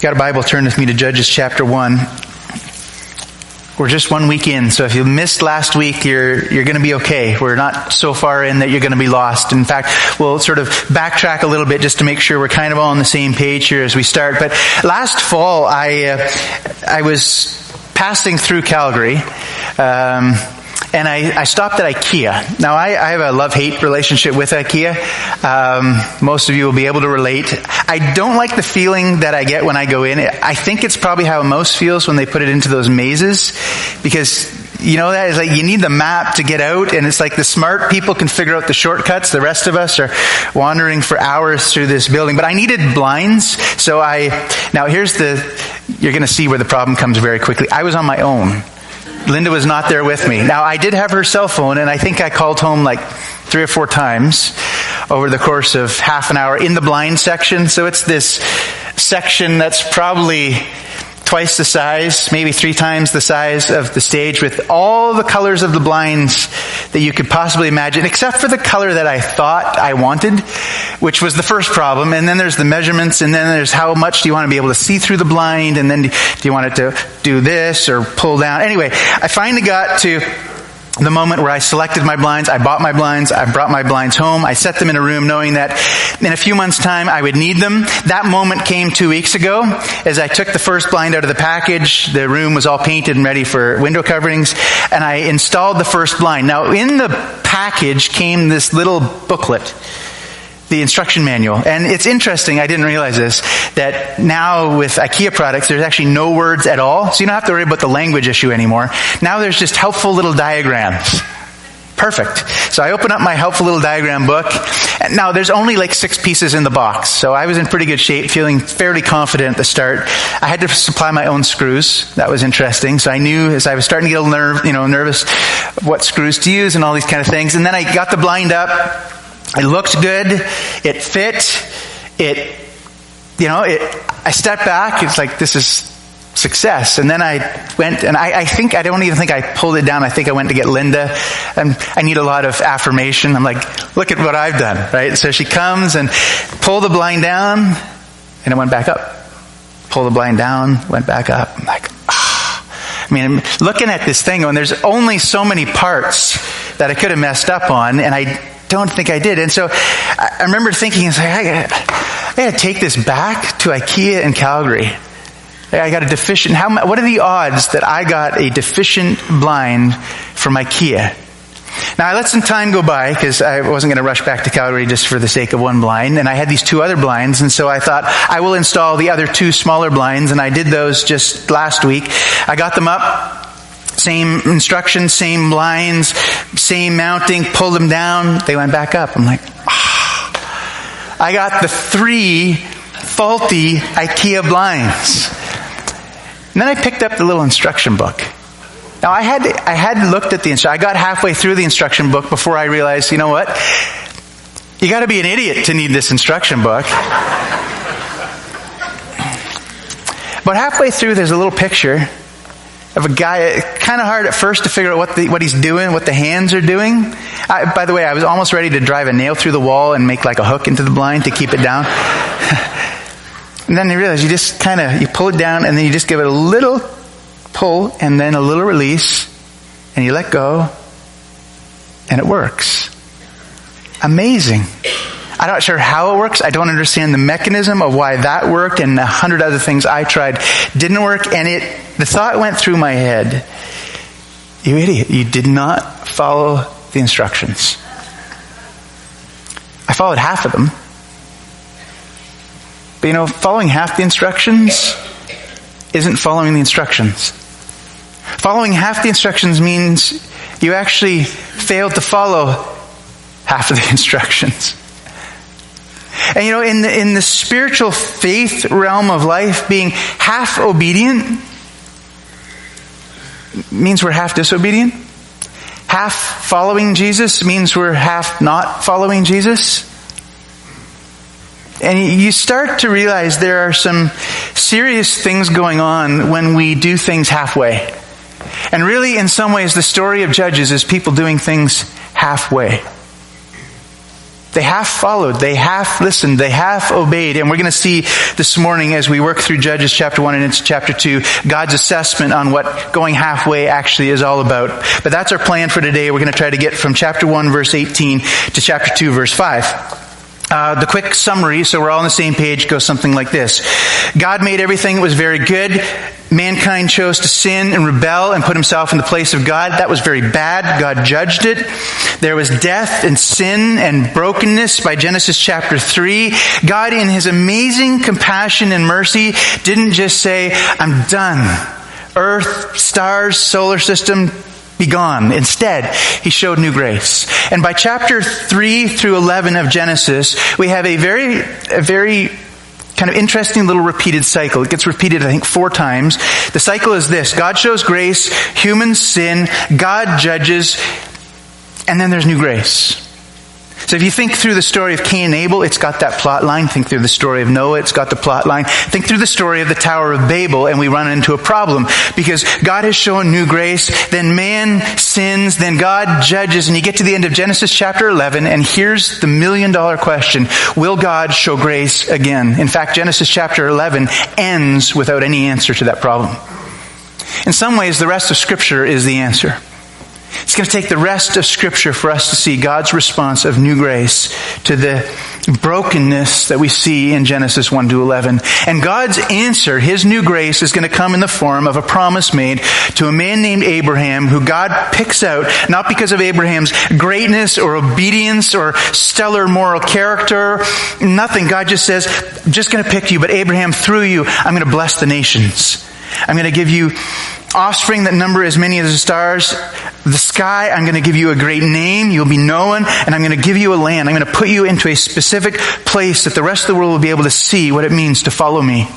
got a Bible, turn with me to Judges chapter 1. We're just 1 week in, so if you missed last week, you're going to be okay. We're not so far in that you're going to be lost. In fact, we'll sort of backtrack a little bit just to make sure we're kind of all on the same page here as we start. But last fall, I was passing through Calgary, and I stopped at IKEA. Now, I have a love-hate relationship with IKEA. Most of you will be able to relate. I don't like the feeling that I get when I go in. I think it's probably how most feels when they put it into those mazes, because you know that is like you need the map to get out, and it's like the smart people can figure out the shortcuts. The rest of us are wandering for hours through this building. But I needed blinds, so now you're going to see where the problem comes very quickly. I was on my own. Linda was not there with me. Now, I did have her cell phone, and I think I called home like 3 or 4 times over the course of half an hour in the blind section. So it's this section that's probably twice the size, maybe 3 times the size of the stage, with all the colors of the blinds that you could possibly imagine, except for the color that I thought I wanted, which was the first problem. And then there's the measurements, and then there's how much do you want to be able to see through the blind, and then do you want it to do this or pull down? Anyway, I finally got to the moment where I selected my blinds, I bought my blinds, I brought my blinds home, I set them in a room knowing that in a few months' time I would need them. That moment came 2 weeks ago as I took the first blind out of the package. The room was all painted and ready for window coverings, and I installed the first blind. Now, in the package came this little booklet, the instruction manual. And it's interesting, I didn't realize this, that now with IKEA products, there's actually no words at all. So you don't have to worry about the language issue anymore. Now there's just helpful little diagrams. Perfect. So I open up my helpful little diagram book. And now there's only like 6 pieces in the box. So I was in pretty good shape, feeling fairly confident at the start. I had to supply my own screws. That was interesting. So I knew as I was starting to get a little nervous what screws to use and all these kind of things. And then I got the blind up. It looked good. It fit. I stepped back. It's like, this is success. And then I went, and I don't even think I pulled it down. I think I went to get Linda, and I need a lot of affirmation. I'm like, look at what I've done, right? So she comes and pulled the blind down, and it went back up. Pull the blind down, went back up. I'm like, I'm looking at this thing, and there's only so many parts that I could have messed up on, and I don't think I did. And so I remember thinking, I got to take this back to IKEA in Calgary. I got a deficient, what are the odds that I got a deficient blind from IKEA? Now, I let some time go by because I wasn't going to rush back to Calgary just for the sake of one blind. And I had these 2 other blinds. And so I thought I will install the other 2 smaller blinds. And I did those just last week. I got them up. Same instructions, same blinds, same mounting, pulled them down, they went back up. I'm like, I got the 3 faulty IKEA blinds. And then I picked up the little instruction book. Now I had looked at the instruction. I got halfway through the instruction book before I realized, you know what? You got to be an idiot to need this instruction book. But halfway through, there's a little picture of a guy. Kind of hard at first to figure out what he's doing, what the hands are doing. By the way, I was almost ready to drive a nail through the wall and make like a hook into the blind to keep it down. And then you realize you pull it down, and then you just give it a little pull and then a little release, and you let go, and it works. Amazing. I'm not sure how it works. I don't understand the mechanism of why that worked, and 100 other things I tried didn't work. And the thought went through my head, you idiot, you did not follow the instructions. I followed half of them. But following half the instructions isn't following the instructions. Following half the instructions means you actually failed to follow half of the instructions. And in the spiritual faith realm of life, being half obedient means we're half disobedient. Half following Jesus means we're half not following Jesus. And you start to realize there are some serious things going on when we do things halfway. And really, in some ways, the story of Judges is people doing things halfway. They half followed, they half listened, they half obeyed. And we're going to see this morning as we work through Judges chapter 1 and into chapter 2, God's assessment on what going halfway actually is all about. But that's our plan for today. We're going to try to get from chapter 1 verse 18 to chapter 2 verse 5. The quick summary, so we're all on the same page, goes something like this. God made everything that was very good. Mankind chose to sin and rebel and put himself in the place of God. That was very bad. God judged it. There was death and sin and brokenness by Genesis chapter 3. God, in his amazing compassion and mercy, didn't just say, I'm done. Earth, stars, solar system, be gone. Instead, he showed new grace. And by chapter 3 through 11 of Genesis, we have a very kind of interesting little repeated cycle. It gets repeated, I think, 4 times. The cycle is this. God shows grace, humans sin, God judges, and then there's new grace. So if you think through the story of Cain and Abel, it's got that plot line. Think through the story of Noah, it's got the plot line. Think through the story of the Tower of Babel, and we run into a problem. Because God has shown new grace, then man sins, then God judges, and you get to the end of Genesis chapter 11, and here's the $1 million question. Will God show grace again? In fact, Genesis chapter 11 ends without any answer to that problem. In some ways, the rest of Scripture is the answer. It's going to take the rest of Scripture for us to see God's response of new grace to the brokenness that we see in Genesis 1 to 11. And God's answer, his new grace, is going to come in the form of a promise made to a man named Abraham, who God picks out, not because of Abraham's greatness or obedience or stellar moral character, nothing. God just says, I'm just going to pick you, but Abraham, through you, I'm going to bless the nations. I'm going to give you offspring that number as many as the stars of the sky. I'm going to give you a great name. You'll be known. And I'm going to give you a land. I'm going to put you into a specific place that the rest of the world will be able to see what it means to follow me.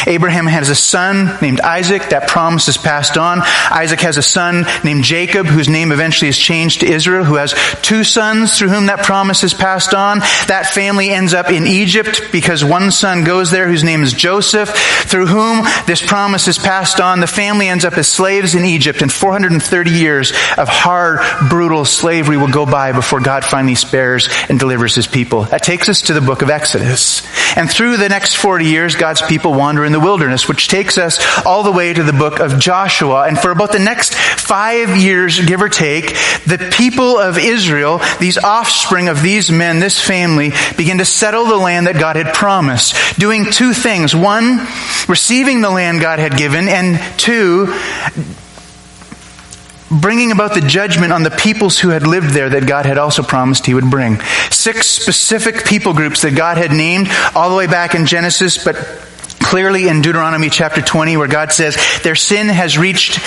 Abraham has a son named Isaac. That promise is passed on. Isaac has a son named Jacob, whose name eventually is changed to Israel, who has 2 sons through whom that promise is passed on. That family ends up in Egypt because one son goes there whose name is Joseph, through whom this promise is passed on. The family ends up as slaves in Egypt, and 430 years of hard, brutal slavery will go by before God finally spares and delivers his people. That takes us to the book of Exodus. And through the next 40 years, God's people wander in the wilderness, which takes us all the way to the book of Joshua. And for about the next 5 years, give or take, the people of Israel, these offspring of these men, this family, begin to settle the land that God had promised, doing 2 things. 1, receiving the land God had given, and 2, bringing about the judgment on the peoples who had lived there that God had also promised he would bring. 6 specific people groups that God had named all the way back in Genesis, but clearly in Deuteronomy chapter 20, where God says, their sin has reached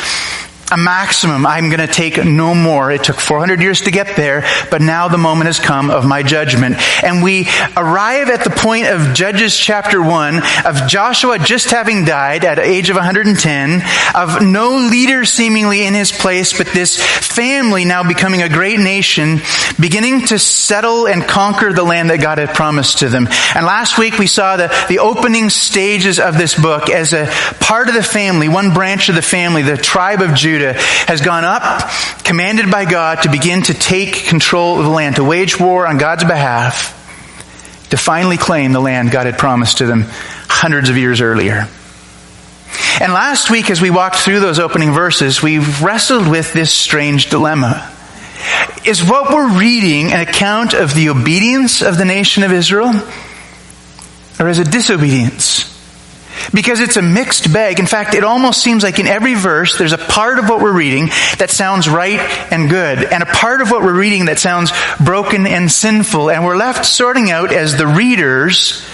a maximum. I'm going to take no more. It took 400 years to get there, but now the moment has come of my judgment. And we arrive at the point of Judges chapter 1, of Joshua just having died at the age of 110, of no leader seemingly in his place, but this family now becoming a great nation, beginning to settle and conquer the land that God had promised to them. And last week we saw the opening stages of this book as a part of the family, one branch of the family, the tribe of Judah, has gone up, commanded by God to begin to take control of the land, to wage war on God's behalf, to finally claim the land God had promised to them hundreds of years earlier. And last week, as we walked through those opening verses, we wrestled with this strange dilemma. Is what we're reading an account of the obedience of the nation of Israel, or is it disobedience? Because it's a mixed bag. In fact, it almost seems like in every verse, there's a part of what we're reading that sounds right and good, and a part of what we're reading that sounds broken and sinful. And we're left sorting out as the readers,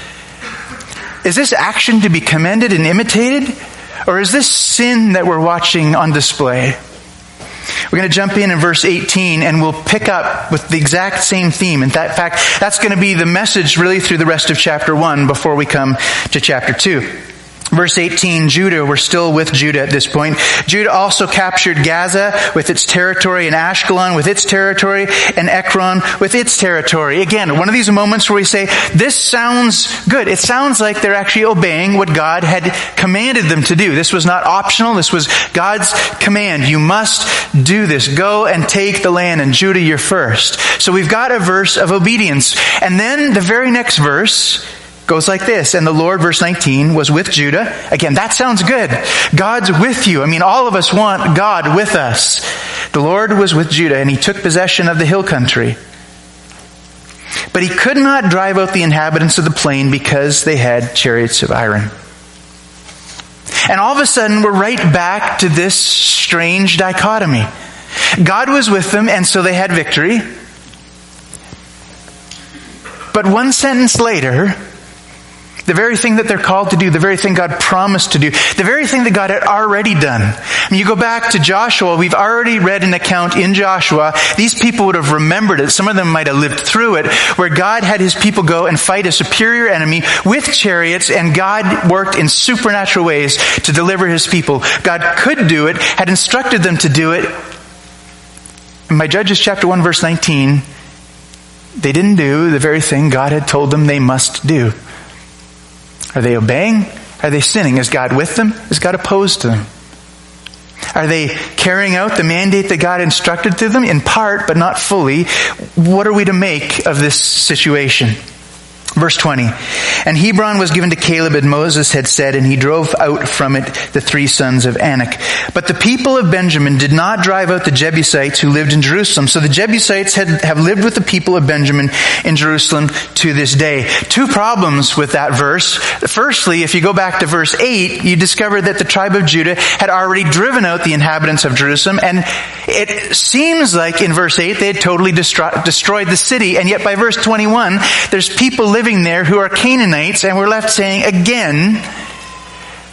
is this action to be commended and imitated? Or is this sin that we're watching on display? We're going to jump in verse 18, and we'll pick up with the exact same theme. In fact, that's going to be the message really through the rest of chapter 1 before we come to chapter 2. Verse 18, Judah, we're still with Judah at this point. Judah also captured Gaza with its territory, and Ashkelon with its territory, and Ekron with its territory. Again, one of these moments where we say, this sounds good. It sounds like they're actually obeying what God had commanded them to do. This was not optional. This was God's command. You must do this. Go and take the land, and Judah, you're first. So we've got a verse of obedience. And then the very next verse goes like this. And the Lord, verse 19, was with Judah. Again, that sounds good. God's with you. I mean, all of us want God with us. The Lord was with Judah, and he took possession of the hill country. But he could not drive out the inhabitants of the plain because they had chariots of iron. And all of a sudden, we're right back to this strange dichotomy. God was with them, and so they had victory. But one sentence later, the very thing that they're called to do, the very thing God promised to do, the very thing that God had already done. I mean, you go back to Joshua, we've already read an account in Joshua. These people would have remembered it. Some of them might have lived through it, where God had his people go and fight a superior enemy with chariots, and God worked in supernatural ways to deliver his people. God could do it, had instructed them to do it. And by Judges chapter 1, verse 19, they didn't do the very thing God had told them they must do. Are they obeying? Are they sinning? Is God with them? Is God opposed to them? Are they carrying out the mandate that God instructed to them? In part, but not fully. What are we to make of this situation? Verse 20, and Hebron was given to Caleb, and Moses had said, and he drove out from it the 3 sons of Anak. But the people of Benjamin did not drive out the Jebusites who lived in Jerusalem. So the Jebusites have lived with the people of Benjamin in Jerusalem to this day. 2 problems with that verse. Firstly, if you go back to verse 8, you discover that the tribe of Judah had already driven out the inhabitants of Jerusalem. And it seems like in verse 8 they had totally destroyed the city. And yet by verse 21, there's people living there who are Canaanites, and we're left saying again,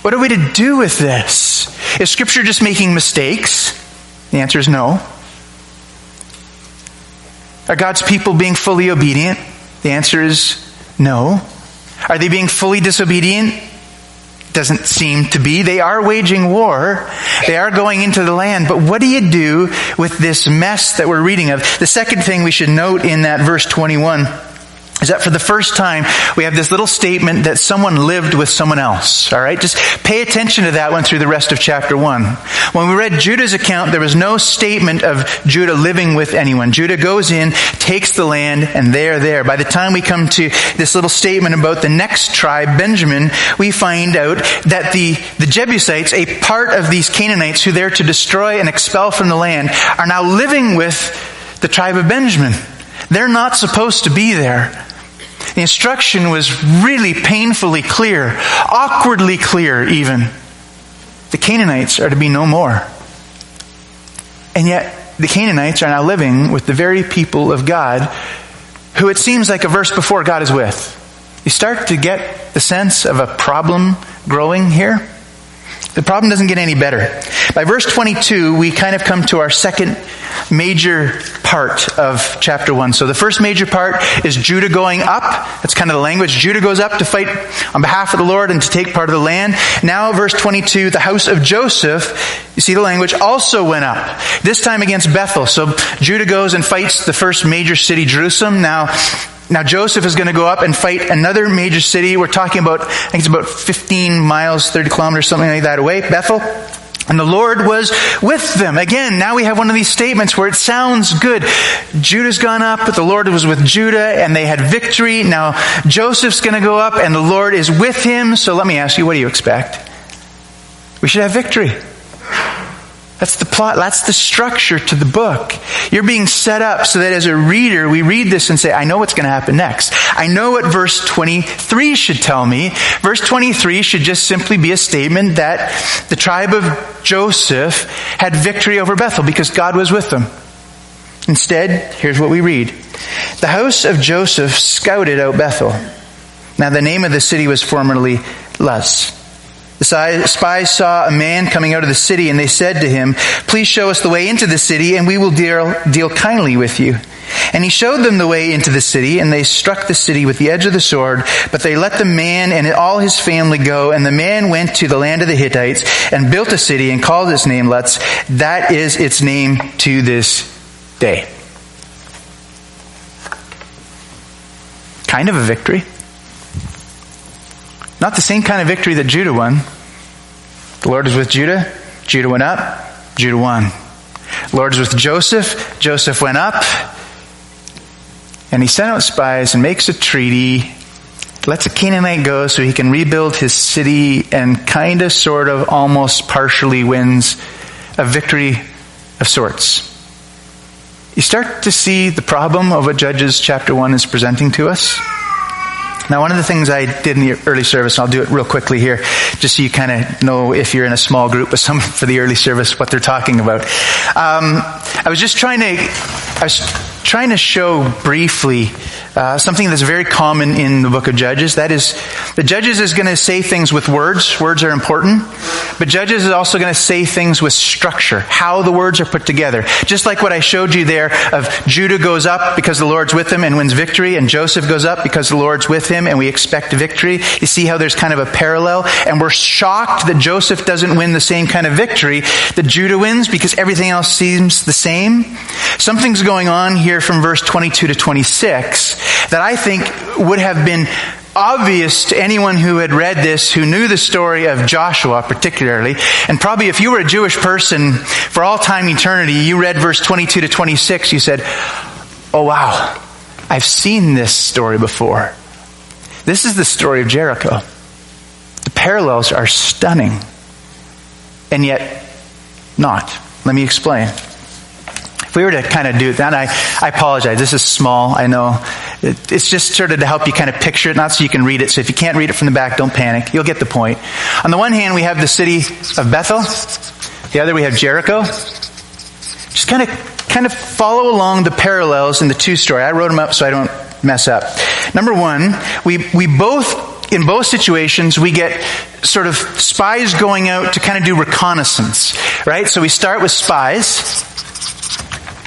what are we to do with this? Is Scripture just making mistakes? The answer is no. Are God's people being fully obedient? The answer is no. Are they being fully disobedient? Doesn't seem to be. They are waging war. They are going into the land. But what do you do with this mess that we're reading of? The second thing we should note in that verse 21 is that for the first time, we have this little statement that someone lived with someone else. All right? Just pay attention to that one through the rest of chapter 1. When we read Judah's account, there was no statement of Judah living with anyone. Judah goes in, takes the land, and they're there. By the time we come to this little statement about the next tribe, Benjamin, we find out that the Jebusites, a part of these Canaanites who they're to destroy and expel from the land, are now living with the tribe of Benjamin. They're not supposed to be there. The instruction was really painfully clear, awkwardly clear even. The Canaanites are to be no more. And yet, the Canaanites are now living with the very people of God who it seems like a verse before God is with. You start to get the sense of a problem growing here. The problem doesn't get any better. By verse 22, we kind of come to our second major part of chapter 1. So the first major part is Judah going up. That's kind of the language. Judah goes up to fight on behalf of the Lord and to take part of the land. Now, verse 22, the house of Joseph, you see the language, also went up. This time against Bethel. So Judah goes and fights the first major city, Jerusalem. Now Joseph is going to go up and fight another major city. We're talking about, I think it's about 15 miles, 30 kilometers, something like that away, Bethel. And the Lord was with them. Again, now we have one of these statements where it sounds good. Judah's gone up, but the Lord was with Judah, and they had victory. Now Joseph's going to go up, and the Lord is with him. So let me ask you, what do you expect? We should have victory. That's the plot. That's the structure to the book. You're being set up so that as a reader, we read this and say, I know what's going to happen next. I know what verse 23 should tell me. Verse 23 should just simply be a statement that the tribe of Joseph had victory over Bethel because God was with them. Instead, here's what we read. The house of Joseph scouted out Bethel. Now the name of the city was formerly Luz. The spies saw a man coming out of the city, and they said to him, "Please show us the way into the city, and we will deal kindly with you." And he showed them the way into the city, and they struck the city with the edge of the sword, but they let the man and all his family go. And the man went to the land of the Hittites and built a city and called its name Luz. That is its name to this day. Kind of a victory. Not the same kind of victory that Judah won. The Lord is with Judah. Judah went up. Judah won. The Lord is with Joseph. Joseph went up. And he sent out spies and makes a treaty. Lets a Canaanite go so he can rebuild his city, and kind of, sort of, almost partially wins a victory of sorts. You start to see the problem of what Judges chapter 1 is presenting to us. Now, one of the things I did in the early service, and I'll do it real quickly here, just so you kind of know if you're in a small group with someone for the early service what they're talking about. I was trying to show briefly something that's very common in the book of Judges. That is, the Judges is going to say things with words. Words are important. But Judges is also going to say things with structure, how the words are put together. Just like what I showed you there of Judah goes up because the Lord's with him and wins victory, and Joseph goes up because the Lord's with him and we expect victory. You see how there's kind of a parallel? And we're shocked that Joseph doesn't win the same kind of victory that Judah wins because everything else seems the same. Something's going on here from verse 22 to 26 that I think would have been obvious to anyone who had read this, who knew the story of Joshua particularly. And probably if you were a Jewish person for all time eternity, you read verse 22 to 26, you said, "Oh wow, I've seen this story before." This is the story of Jericho. The parallels are stunning, and yet not. Let me explain. If we were to kind of do that, I apologize. This is small, I know. It's just sort of to help you kind of picture it, not so you can read it. So if you can't read it from the back, don't panic. You'll get the point. On the one hand, we have the city of Bethel. The other, we have Jericho. Just kind of follow along the parallels in the two stories. I wrote them up so I don't mess up. Number one, in both situations, we get sort of spies going out to kind of do reconnaissance, right? So we start with spies.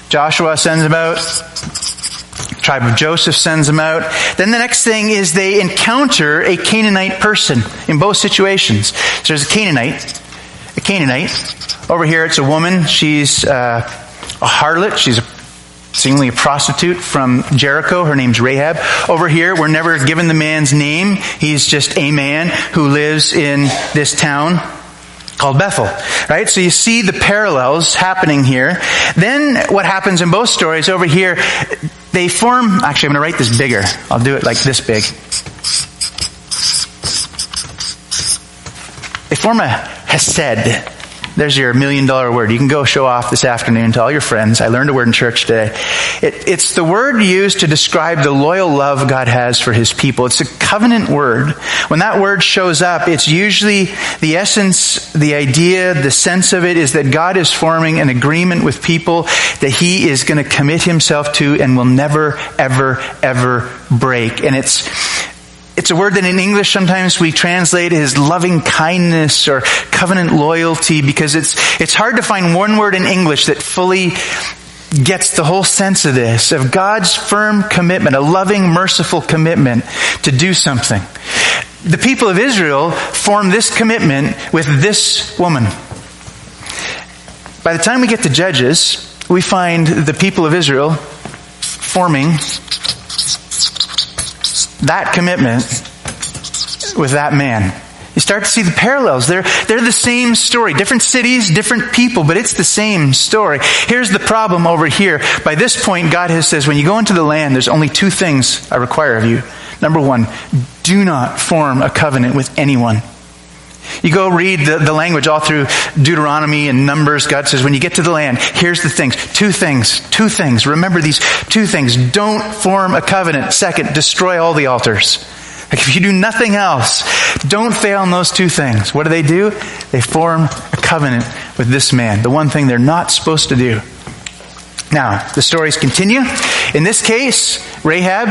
Joshua sends them out. The tribe of Joseph sends them out. Then the next thing is they encounter a Canaanite person in both situations. So there's a Canaanite. Over here it's a woman. She's a harlot. She's seemingly a prostitute from Jericho. Her name's Rahab. Over here, we're never given the man's name. He's just a man who lives in this town called Bethel, right? So you see the parallels happening here. Then what happens in both stories over here, they form, actually I'm going to write this bigger. I'll do it like this big. They form a hesed. There's your $1 million word. You can go show off this afternoon to all your friends. I learned a word in church today. It's the word used to describe the loyal love God has for His people. It's a covenant word. When that word shows up, it's usually the essence, the idea, the sense of it is that God is forming an agreement with people that He is going to commit Himself to and will never, ever, ever break. And it's a word that in English sometimes we translate as loving kindness or covenant loyalty, because it's hard to find one word in English that fully gets the whole sense of this, of God's firm commitment, a loving, merciful commitment to do something. The people of Israel form this commitment with this woman. By the time we get to Judges, we find the people of Israel forming that commitment with that man. You start to see the parallels. They're the same story. Different cities, different people, but it's the same story. Here's the problem over here. By this point, God has says, when you go into the land, there's only two things I require of you. Number one, do not form a covenant with anyone. You go read the language all through Deuteronomy and Numbers. God says, when you get to the land, here's the things. Two things. Remember these two things. Don't form a covenant. Second, destroy all the altars. Like if you do nothing else, don't fail in those two things. What do? They form a covenant with this man. The one thing they're not supposed to do. Now, the stories continue. In this case, Rahab,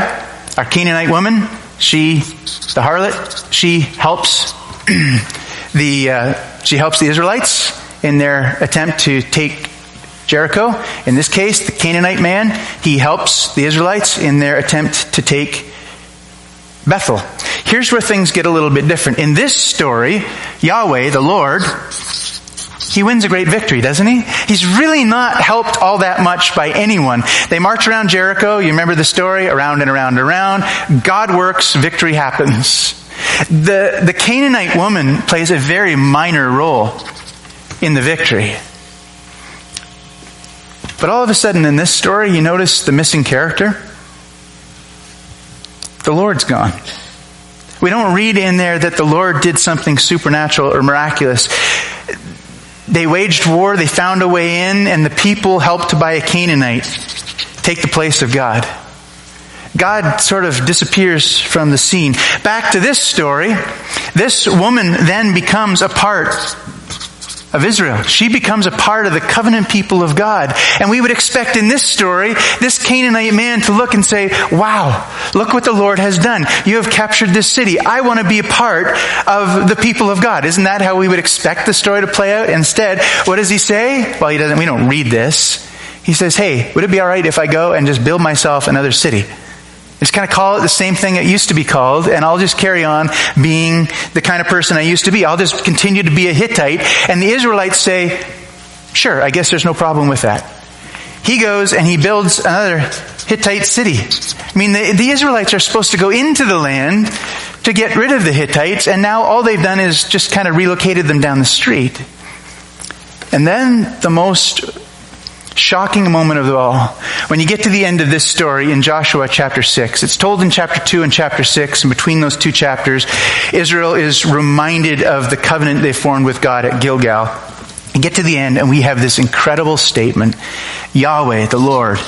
our Canaanite woman, the harlot, she helps She helps the Israelites in their attempt to take Jericho. In this case, the Canaanite man, he helps the Israelites in their attempt to take Bethel. Here's where things get a little bit different. In this story, Yahweh, the Lord, he wins a great victory, doesn't he? He's really not helped all that much by anyone. They march around Jericho. You remember the story? Around and around and around. God works. Victory happens. The Canaanite woman plays a very minor role in the victory. But all of a sudden in this story, you notice the missing character? The Lord's gone. We don't read in there that the Lord did something supernatural or miraculous. They waged war, they found a way in, and the people helped by a Canaanite take the place of God. God sort of disappears from the scene. Back to this story, this woman then becomes a part of Israel. She becomes a part of the covenant people of God. And we would expect in this story, this Canaanite man to look and say, wow, look what the Lord has done. You have captured this city. I want to be a part of the people of God. Isn't that how we would expect the story to play out? Instead, what does he say? Well, he doesn't. We don't read this. He says, hey, would it be all right if I go and just build myself another city? Just kind of call it the same thing it used to be called, and I'll just carry on being the kind of person I used to be. I'll just continue to be a Hittite. And the Israelites say, sure, I guess there's no problem with that. He goes and he builds another Hittite city. I mean, the Israelites are supposed to go into the land to get rid of the Hittites, and now all they've done is just kind of relocated them down the street. And then the most shocking moment of it all, when you get to the end of this story in Joshua chapter 6. It's told in chapter 2 and chapter 6, and between those two chapters, Israel is reminded of the covenant they formed with God at Gilgal. And get to the end, and we have this incredible statement. Yahweh, the Lord,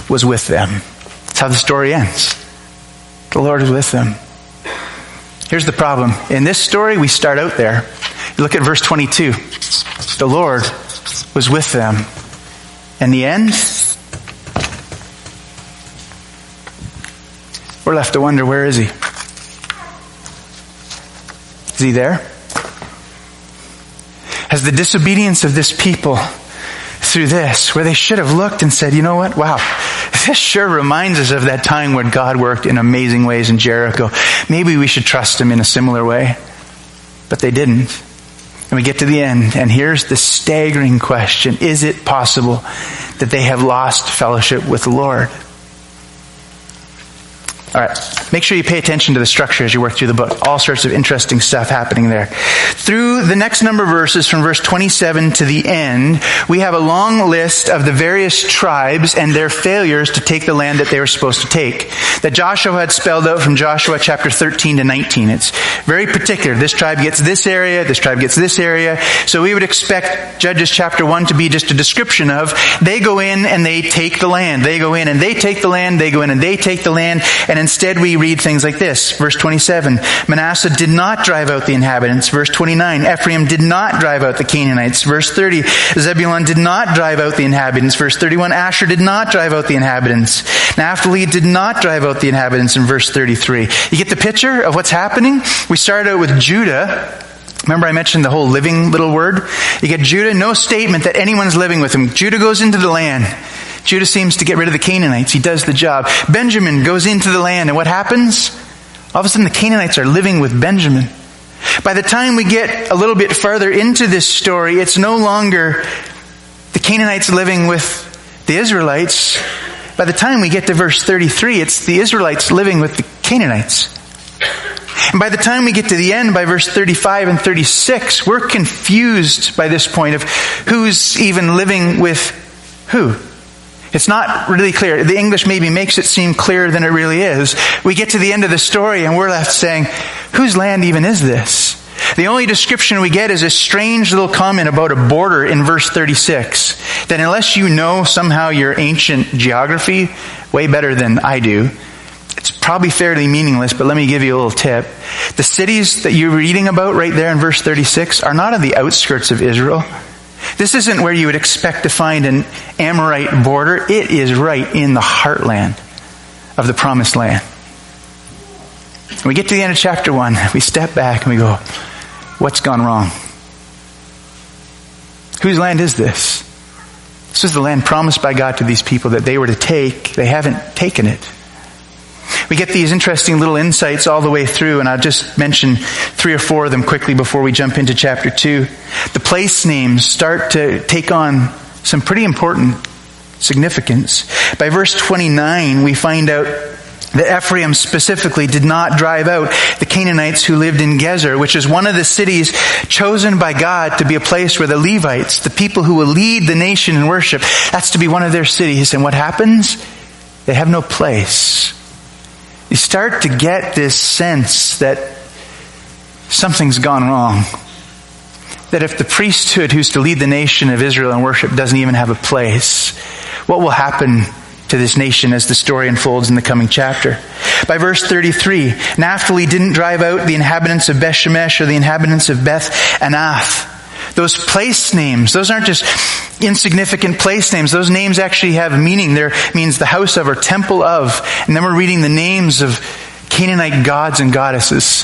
was with them. That's how the story ends. The Lord is with them. Here's the problem. In this story, we start out there. You look at verse 22. The Lord was with them. And the end? We're left to wonder, where is he? Is he there? Has the disobedience of this people through this, where they should have looked and said, you know what? Wow, this sure reminds us of that time when God worked in amazing ways in Jericho. Maybe we should trust him in a similar way. But they didn't. And we get to the end, and here's the staggering question. Is it possible that they have lost fellowship with the Lord? All right, make sure you pay attention to the structure as you work through the book. All sorts of interesting stuff happening there. Through the next number of verses, from verse 27 to the end, we have a long list of the various tribes and their failures to take the land that they were supposed to take, that Joshua had spelled out from Joshua chapter 13 to 19. It's very particular. This tribe gets this area, this tribe gets this area. So we would expect Judges chapter 1 to be just a description of, they go in and they take the land. They go in and they take the land. They go in and they take the land. And instead we read things like this. Verse 27, Manasseh did not drive out the inhabitants. Verse 29, Ephraim did not drive out the Canaanites. Verse 30, Zebulun did not drive out the inhabitants. Verse 31, Asher did not drive out the inhabitants. Naphtali did not drive out the inhabitants in verse 33. You get the picture of what's happening? We start out with Judah. Remember I mentioned the whole living little word? You get Judah, no statement that anyone's living with him. Judah goes into the land. Judah seems to get rid of the Canaanites. He does the job. Benjamin goes into the land, and what happens? All of a sudden the Canaanites are living with Benjamin. By the time we get a little bit further into this story, it's no longer the Canaanites living with the Israelites. By the time we get to verse 33, it's the Israelites living with the Canaanites. And by the time we get to the end, by verse 35 and 36, we're confused by this point of who's even living with who. It's not really clear. The English maybe makes it seem clearer than it really is. We get to the end of the story and we're left saying, whose land even is this? The only description we get is a strange little comment about a border in verse 36. That unless you know somehow your ancient geography way better than I do, it's probably fairly meaningless, but let me give you a little tip. The cities that you're reading about right there in verse 36 are not on the outskirts of Israel. This isn't where you would expect to find an Amorite border. It is right in the heartland of the promised land. And we get to the end of chapter 1, we step back and we go, what's gone wrong? Whose land is this? This is the land promised by God to these people that they were to take. They haven't taken it. We get these interesting little insights all the way through, and I'll just mention 3 or 4 of them quickly before we jump into chapter 2. The place names start to take on some pretty important significance. By verse 29, we find out that Ephraim specifically did not drive out the Canaanites who lived in Gezer, which is one of the cities chosen by God to be a place where the Levites, the people who will lead the nation in worship, that's to be one of their cities. And what happens? They have no place. You start to get this sense that something's gone wrong. That if the priesthood who's to lead the nation of Israel in worship doesn't even have a place, what will happen to this nation as the story unfolds in the coming chapter? By verse 33, Naphtali didn't drive out the inhabitants of Beth-Shemesh or the inhabitants of Beth-Anath. Those place names, those aren't just insignificant place names. Those names actually have meaning. There means the house of or temple of. And then we're reading the names of Canaanite gods and goddesses.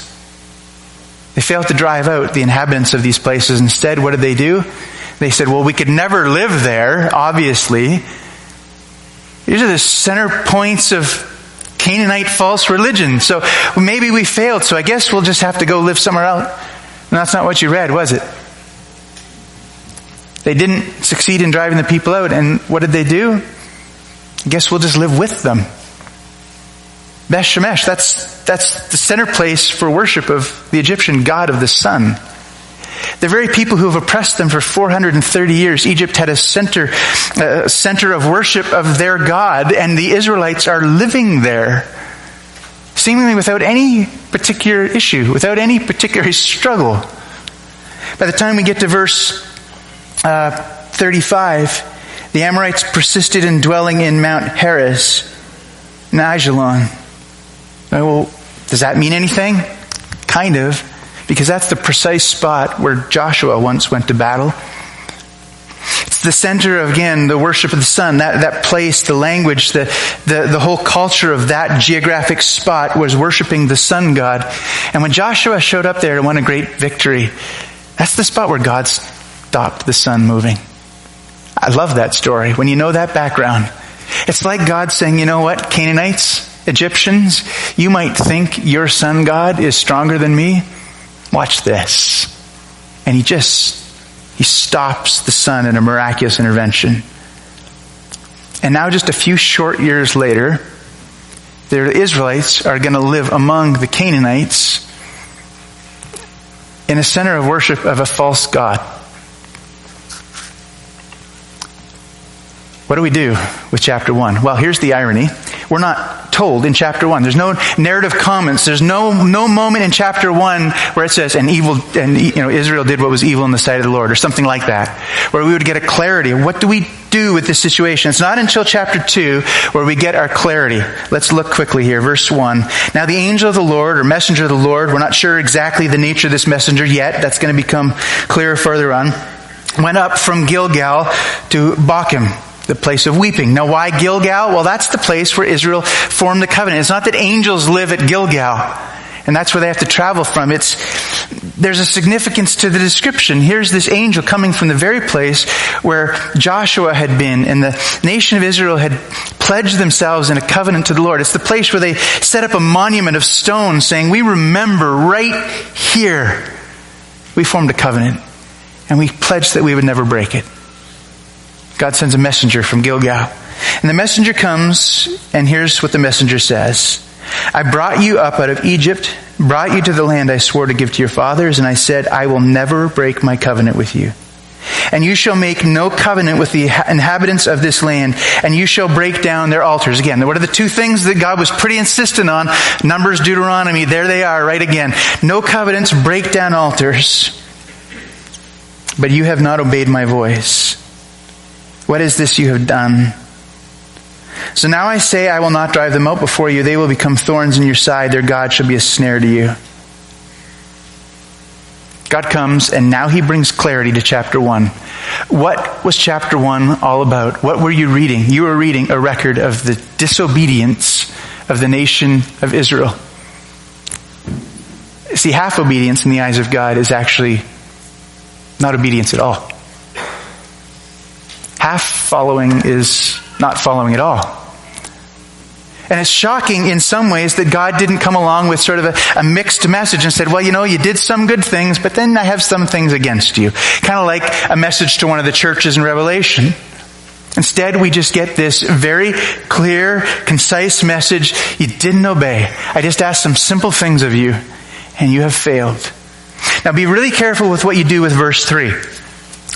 They failed to drive out the inhabitants of these places. Instead, what did they do? They said, well, we could never live there, obviously. These are the center points of Canaanite false religion. So maybe we failed, so I guess we'll just have to go live somewhere else. And that's not what you read, was it? They didn't succeed in driving the people out, and what did they do? I guess we'll just live with them. Beth-Shemesh, that's the center place for worship of the Egyptian god of the sun. The very people who have oppressed them for 430 years, Egypt had a center of worship of their God, and the Israelites are living there, seemingly without any particular issue, without any particular struggle. By the time we get to verse 35, the Amorites persisted in dwelling in Mount Heres and Ajalon. Well, does that mean anything? Kind of. Because that's the precise spot where Joshua once went to battle. It's the center of, again, the worship of the sun. That place, the language, the whole culture of that geographic spot was worshiping the sun god. And when Joshua showed up there and won a great victory, that's the spot where God stopped the sun moving. I love that story. When you know that background, it's like God saying, you know what, Canaanites, Egyptians, you might think your sun god is stronger than me. Watch this. And he stops the sun in a miraculous intervention. And now just a few short years later, the Israelites are going to live among the Canaanites in a center of worship of a false god. What do we do with chapter 1? Well, here's the irony. We're not told in chapter 1. There's no narrative comments. There's no moment in chapter 1 where it says, Israel did what was evil in the sight of the Lord, or something like that, where we would get a clarity of what do we do with this situation. It's not until chapter 2 where we get our clarity. Let's look quickly here. Verse 1. Now the angel of the Lord, or messenger of the Lord, we're not sure exactly the nature of this messenger yet. That's going to become clearer further on. Went up from Gilgal to Bochim, the place of weeping. Now why Gilgal? Well, that's the place where Israel formed the covenant. It's not that angels live at Gilgal, and that's where they have to travel from. There's a significance to the description. Here's this angel coming from the very place where Joshua had been, and the nation of Israel had pledged themselves in a covenant to the Lord. It's the place where they set up a monument of stone saying, we remember right here we formed a covenant, and we pledged that we would never break it. God sends a messenger from Gilgal. And the messenger comes, and here's what the messenger says. I brought you up out of Egypt, brought you to the land I swore to give to your fathers, and I said, I will never break my covenant with you. And you shall make no covenant with the inhabitants of this land, and you shall break down their altars. Again, what are the two things that God was pretty insistent on? Numbers, Deuteronomy, there they are, right again. No covenants, break down altars. But you have not obeyed my voice. What is this you have done? So now I say, I will not drive them out before you. They will become thorns in your side. Their God shall be a snare to you. God comes, and now he brings clarity to chapter 1. What was chapter 1 all about? What were you reading? You were reading a record of the disobedience of the nation of Israel. See, half obedience in the eyes of God is actually not obedience at all. Half following is not following at all. And it's shocking in some ways that God didn't come along with sort of a mixed message and said, well, you did some good things, but then I have some things against you. Kind of like a message to one of the churches in Revelation. Instead, we just get this very clear, concise message. You didn't obey. I just asked some simple things of you, and you have failed. Now be really careful with what you do with verse 3.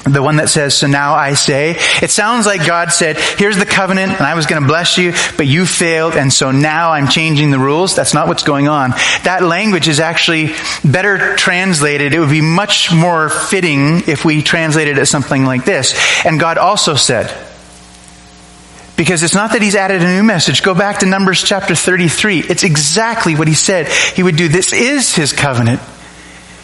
The one that says, so now I say. It sounds like God said, here's the covenant, and I was going to bless you, but you failed, and so now I'm changing the rules. That's not what's going on. That language is actually better translated. It would be much more fitting if we translated it as something like this. And God also said, because it's not that he's added a new message. Go back to Numbers chapter 33. It's exactly what he said he would do. This is his covenant.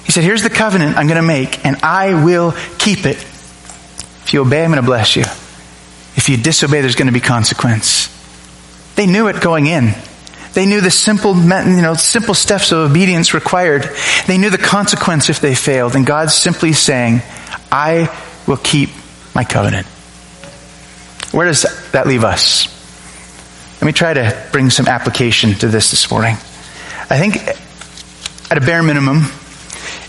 He said, here's the covenant I'm going to make, and I will keep it. If you obey, I'm going to bless you. If you disobey, there's going to be consequence. They knew it going in. They knew the simple steps of obedience required. They knew the consequence if they failed. And God's simply saying, I will keep my covenant. Where does that leave us? Let me try to bring some application to this morning. I think at a bare minimum,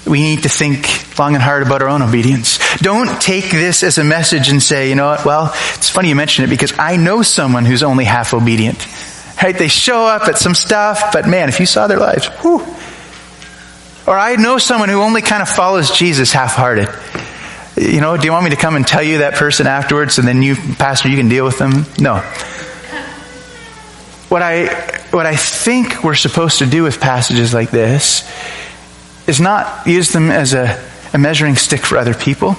we need to think long and hard about our own obedience. Don't take this as a message and say, you know what, well, it's funny you mention it because I know someone who's only half obedient. Right? They show up at some stuff, but man, if you saw their lives, whew. Or I know someone who only kind of follows Jesus half-hearted. Do you want me to come and tell you that person afterwards and then you, pastor, you can deal with them? No. What I think we're supposed to do with passages like this is not use them as a measuring stick for other people.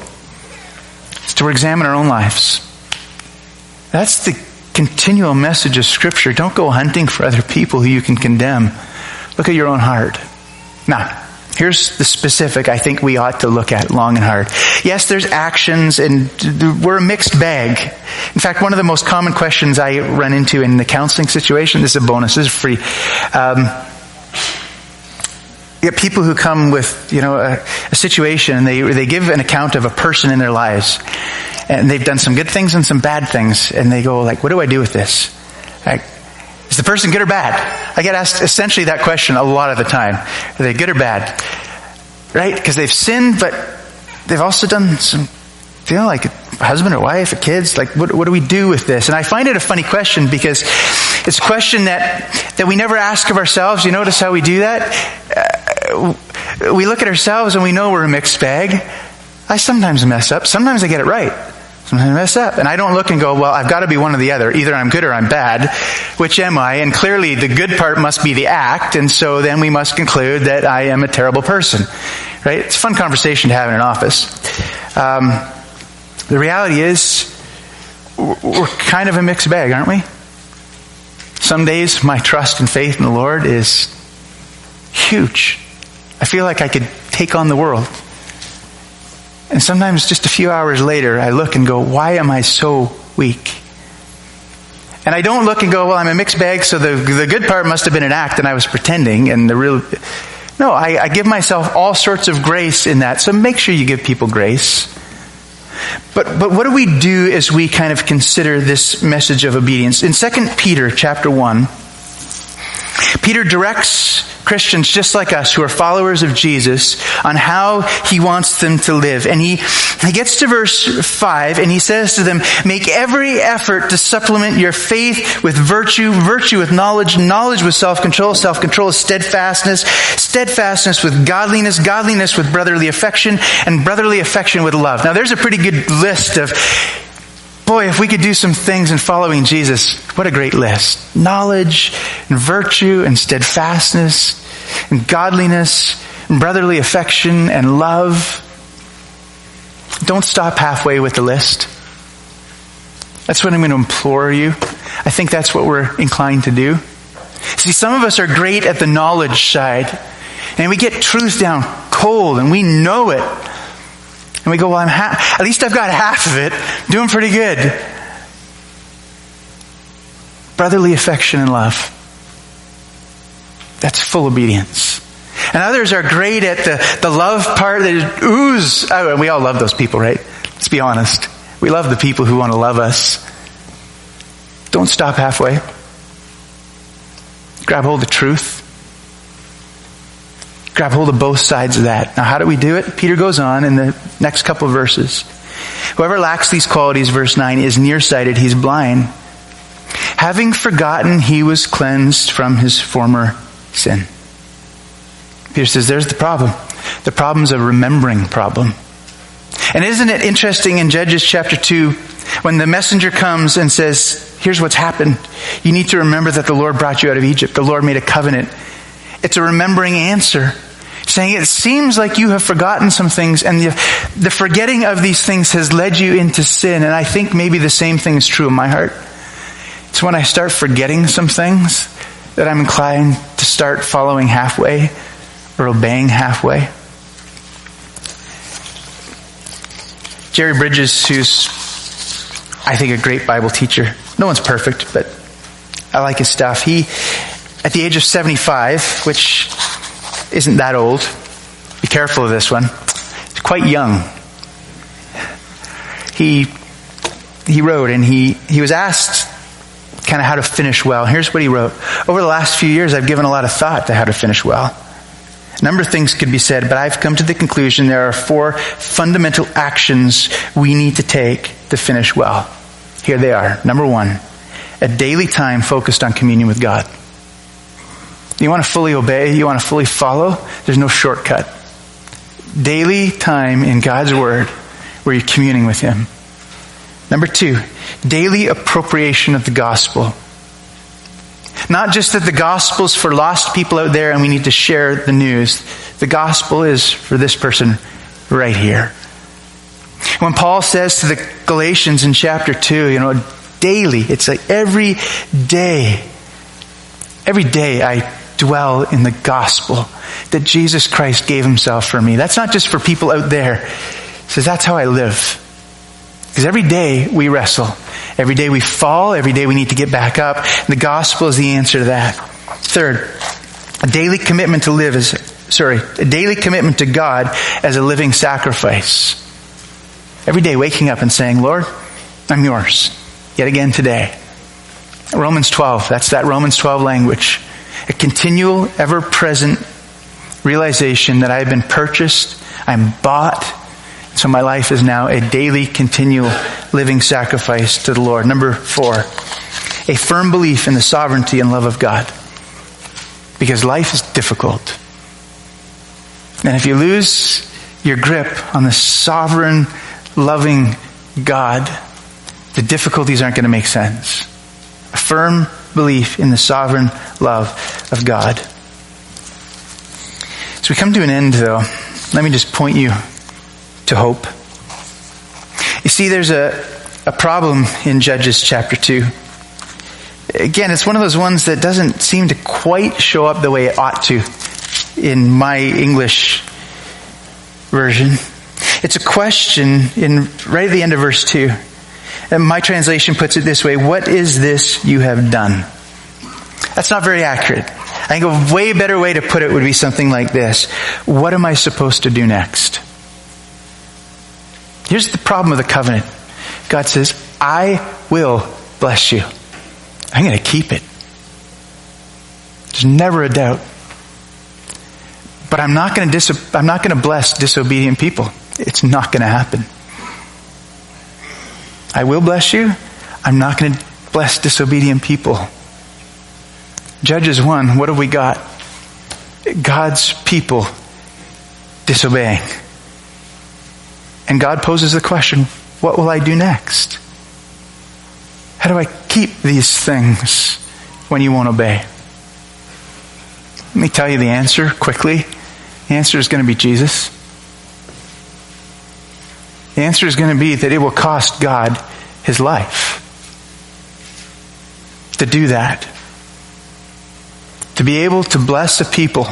It's to examine our own lives. That's the continual message of Scripture. Don't go hunting for other people who you can condemn. Look at your own heart. Now, here's the specific I think we ought to look at long and hard. Yes, there's actions, and we're a mixed bag. In fact, one of the most common questions I run into in the counseling situation, this is a bonus, this is free. You get people who come with, a situation and they give an account of a person in their lives. And they've done some good things and some bad things. And they go like, what do I do with this? Is the person good or bad? I get asked essentially that question a lot of the time. Are they good or bad? Right? Because they've sinned, but they've also done some, like a husband or wife or kids. Like, what do we do with this? And I find it a funny question because it's a question that we never ask of ourselves. You notice how we do that? We look at ourselves and we know we're a mixed bag. I sometimes mess up. Sometimes I get it right. Sometimes I mess up. And I don't look and go, well, I've got to be one or the other. Either I'm good or I'm bad. Which am I? And clearly the good part must be the act. And so then we must conclude that I am a terrible person. Right? It's a fun conversation to have in an office. The reality is we're kind of a mixed bag, aren't we? Some days my trust and faith in the Lord is huge. I feel like I could take on the world. And sometimes just a few hours later, I look and go, why am I so weak? And I don't look and go, well, I'm a mixed bag, so the good part must have been an act and I was pretending. And no, I give myself all sorts of grace in that. So make sure you give people grace. But what do we do as we kind of consider this message of obedience? In 2 Peter chapter 1, Peter directs Christians just like us who are followers of Jesus on how he wants them to live. And he gets to verse 5 and he says to them, make every effort to supplement your faith with virtue, virtue with knowledge, knowledge with self-control, self-control with steadfastness, steadfastness with godliness, godliness with brotherly affection, and brotherly affection with love. Now there's a pretty good list of, boy, if we could do some things in following Jesus, what a great list. Knowledge, and virtue, and steadfastness, and godliness, and brotherly affection, and love. Don't stop halfway with the list. That's what I'm going to implore you. I think that's what we're inclined to do. See, some of us are great at the knowledge side, and we get truth down cold, and we know it. And we go, well, at least I've got half of it. Doing pretty good. Brotherly affection and love. That's full obedience. And others are great at the love part that ooze out. And we all love those people, right? Let's be honest. We love the people who want to love us. Don't stop halfway. Grab hold of truth. Grab hold of both sides of that. Now, how do we do it? Peter goes on in the next couple of verses. Whoever lacks these qualities, verse 9, is nearsighted. He's blind. Having forgotten he was cleansed from his former sin. Peter says, there's the problem. The problem's a remembering problem. And isn't it interesting in Judges chapter 2, when the messenger comes and says, here's what's happened. You need to remember that the Lord brought you out of Egypt. The Lord made a covenant. It's a remembering answer. Saying it seems like you have forgotten some things, and the forgetting of these things has led you into sin. And I think maybe the same thing is true in my heart. It's when I start forgetting some things that I'm inclined to start following halfway or obeying halfway. Jerry Bridges, who's, I think, a great Bible teacher. No one's perfect, but I like his stuff. He, at the age of 75, which isn't that old, be careful of this one, he's quite young. He wrote, and he was asked kind of how to finish well. Here's what he wrote. Over the last few years, I've given a lot of thought to how to finish well. A number of things could be said, but I've come to the conclusion there are 4 fundamental actions we need to take to finish well. Here they are. Number 1, a daily time focused on communion with God. You want to fully obey, you want to fully follow, there's no shortcut. Daily time in God's Word where you're communing with Him. Number 2, daily appropriation of the gospel. Not just that the gospel's for lost people out there and we need to share the news. The gospel is for this person right here. When Paul says to the Galatians in chapter 2, daily, it's like every day I dwell in the gospel that Jesus Christ gave Himself for me. That's not just for people out there. He says that's how I live. Because every day we wrestle. Every day we fall. Every day we need to get back up. The gospel is the answer to that. Third, a daily commitment to God as a living sacrifice. Every day waking up and saying, Lord, I'm yours. Yet again today. Romans 12, that's that Romans 12 language. A continual, ever-present realization that I have been purchased, I'm bought, so my life is now a daily, continual, living sacrifice to the Lord. Number 4, a firm belief in the sovereignty and love of God. Because life is difficult. And if you lose your grip on the sovereign, loving God, the difficulties aren't going to make sense. A firm belief in the sovereign love of God. So we come to an end, though. Let me just point you to hope. You see, there's a problem in Judges chapter 2. Again, it's one of those ones that doesn't seem to quite show up the way it ought to in my English version. It's a question right at the end of verse 2. And my translation puts it this way: what is this you have done? That's not very accurate. I think a way better way to put it would be something like this: what am I supposed to do next? Here's the problem with the covenant. God says, I will bless you. I'm going to keep it. There's never a doubt. But I'm not going to bless disobedient people. It's not going to happen. I will bless you. I'm not going to bless disobedient people. Judges 1, what have we got? God's people disobeying. And God poses the question, what will I do next? How do I keep these things when you won't obey? Let me tell you the answer quickly. The answer is going to be Jesus. The answer is going to be that it will cost God His life to do that. To be able to bless a people,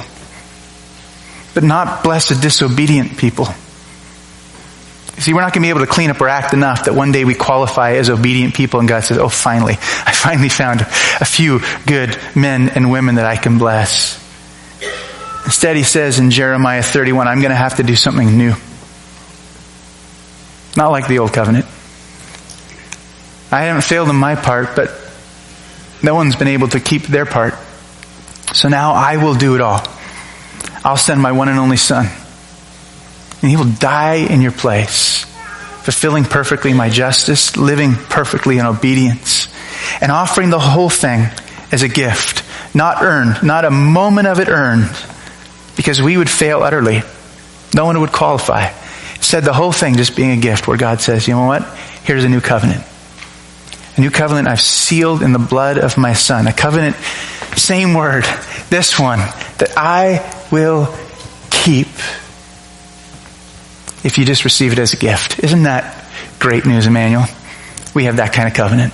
but not bless a disobedient people. See, we're not going to be able to clean up our act enough that one day we qualify as obedient people and God says, oh, finally, I finally found a few good men and women that I can bless. Instead, he says in Jeremiah 31, I'm going to have to do something new. Not like the old covenant. I haven't failed in my part, but no one's been able to keep their part. So now I will do it all. I'll send my one and only Son. And he will die in your place, fulfilling perfectly my justice, living perfectly in obedience, and offering the whole thing as a gift, not earned, not a moment of it earned, because we would fail utterly. No one would qualify. Instead, the whole thing just being a gift where God says, you know what? Here's a new covenant. A new covenant I've sealed in the blood of my Son. A covenant, same word, this one, that I will keep if you just receive it as a gift. Isn't that great news, Emmanuel? We have that kind of covenant.